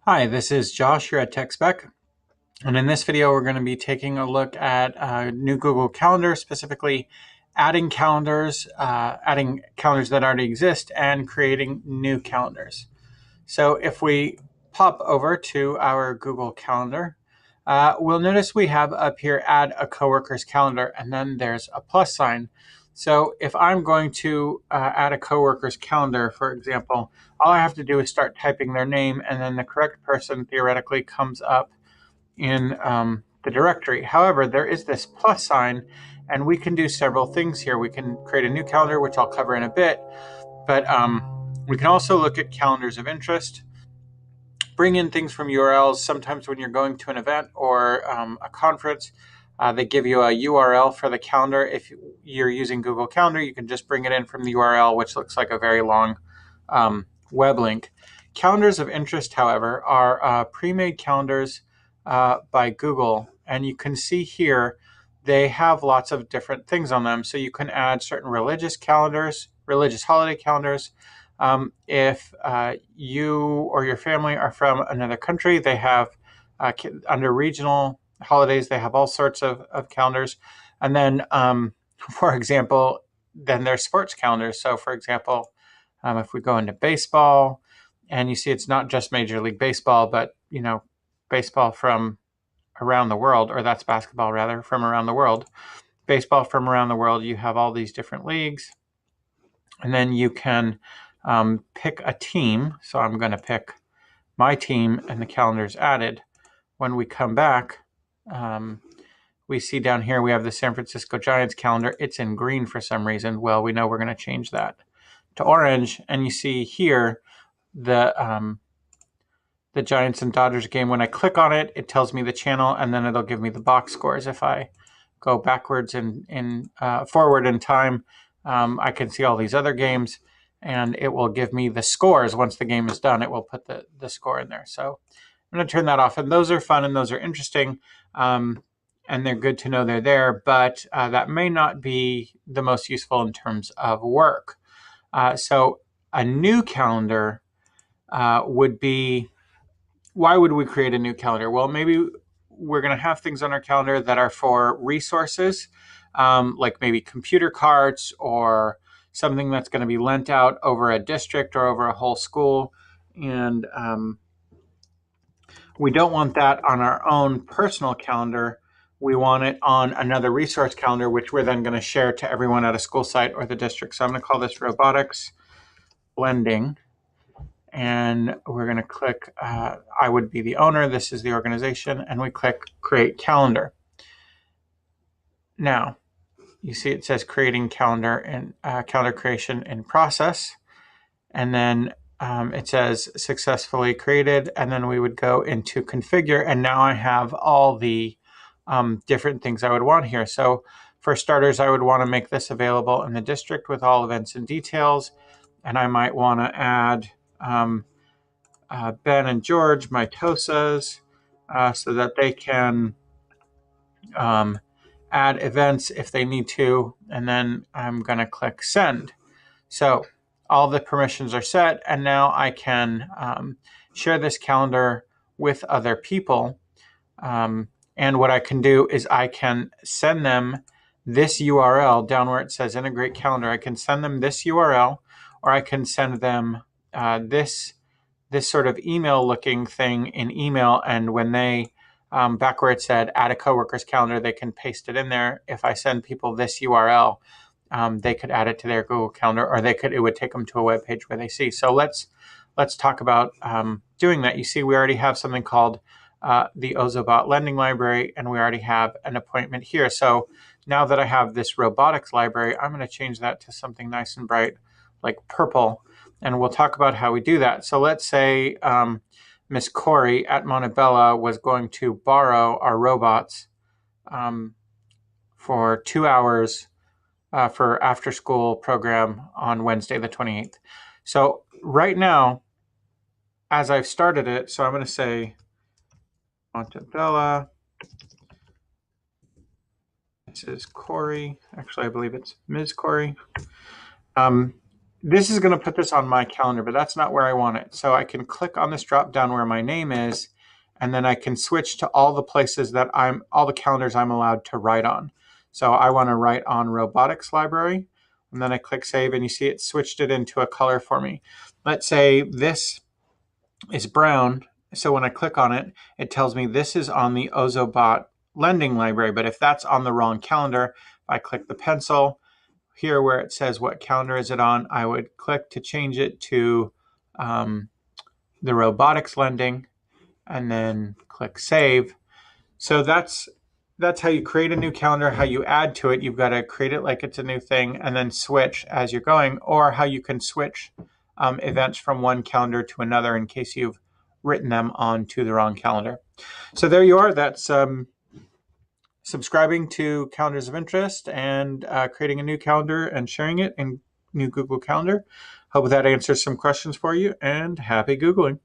Hi, this is Josh here at TechSpec, and in this video we're going to be taking a look at a new Google Calendar, specifically adding adding calendars that already exist and creating new calendars. So if we pop over to our Google Calendar, we'll notice we have up here, add a coworker's calendar, and then there's a plus sign. So if I'm going to add a coworker's calendar, for example, all I have to do is start typing their name, and then the correct person theoretically comes up in the directory. However, there is this plus sign, and we can do several things here. We can create a new calendar, which I'll cover in a bit, but we can also look at calendars of interest, bring in things from URLs. Sometimes when you're going to an event or a conference, they give you a URL for the calendar. If you're using Google Calendar, you can just bring it in from the URL, which looks like a very long web link. Calendars of interest, however, are pre-made calendars by Google. And you can see here, they have lots of different things on them. So you can add certain religious calendars, religious holiday calendars. If you or your family are from another country, they have under regional holidays, they have all sorts of calendars. And then, for example, then there's sports calendars. So for example, if we go into baseball, and you see it's not just Major League Baseball, but baseball from around the world, or that's basketball rather, from around the world. Baseball from around the world, you have all these different leagues, and then you can pick a team. So I'm going to pick my team, and the calendar's added. When we come back, we see down here we have the San Francisco Giants calendar. It's in green for some reason. Well, we know we're going to change that to orange, and you see here the Giants and Dodgers game. When I click on it, it tells me the channel, and then it'll give me the box scores. If I go backwards and forward in time, I can see all these other games, and it will give me the scores. Once the game is done, it will put the score in there. So I'm going to turn that off. And those are fun and those are interesting, and they're good to know they're there, but that may not be the most useful in terms of work. So a new calendar would be, why would we create a new calendar? Well, maybe we're going to have things on our calendar that are for resources, like maybe computer carts or something that's going to be lent out over a district or over a whole school. And we don't want that on our own personal calendar. We want it on another resource calendar, which we're then going to share to everyone at a school site or the district. So I'm going to call this robotics blending. And we're going to click, I would be the owner, this is the organization, and we click create calendar. Now, you see it says creating calendar and calendar creation in process. And then it says successfully created. And then we would go into configure. And now I have all the different things I would want here. So for starters, I would want to make this available in the district with all events and details. And I might want to add Ben and George, my TOSAs, so that they can add events if they need to. And then I'm going to click send. So all the permissions are set, and now I can share this calendar with other people. And what I can do is I can send them this URL down where it says integrate calendar. I can send them this URL, or I can send them this sort of email looking thing in email. And when they, back where it said add a coworker's calendar, they can paste it in there. If I send people this URL, they could add it to their Google Calendar, or it would take them to a web page where they see. So let's talk about doing that. You see, we already have something called the Ozobot Lending Library, and we already have an appointment here. So now that I have this robotics library, I'm going to change that to something nice and bright, like purple, and we'll talk about how we do that. So let's say Miss Corey at Montebella was going to borrow our robots for 2 hours for after-school program on Wednesday the 28th. So right now, as I've started it, so I'm going to say Montebella. This is Corey. Actually, I believe it's Ms. Corey. this is going to put this on my calendar, but that's not where I want it. So I can click on this drop down where my name is, and then I can switch to all the places that all the calendars I'm allowed to write on. So I want to write on robotics library, and then I click save, and you see it switched it into a color for me. Let's say this is brown. So when I click on it, it tells me this is on the Ozobot lending library. But if that's on the wrong calendar, if I click the pencil, here where it says what calendar is it on, I would click to change it to the robotics lending, and then click save. So that's how you create a new calendar. How you add to it, you've got to create it like it's a new thing and then switch as you're going, or how you can switch events from one calendar to another in case you've written them onto the wrong calendar. So there you are. That's subscribing to calendars of interest and creating a new calendar and sharing it in new Google Calendar. Hope that answers some questions for you, and happy Googling.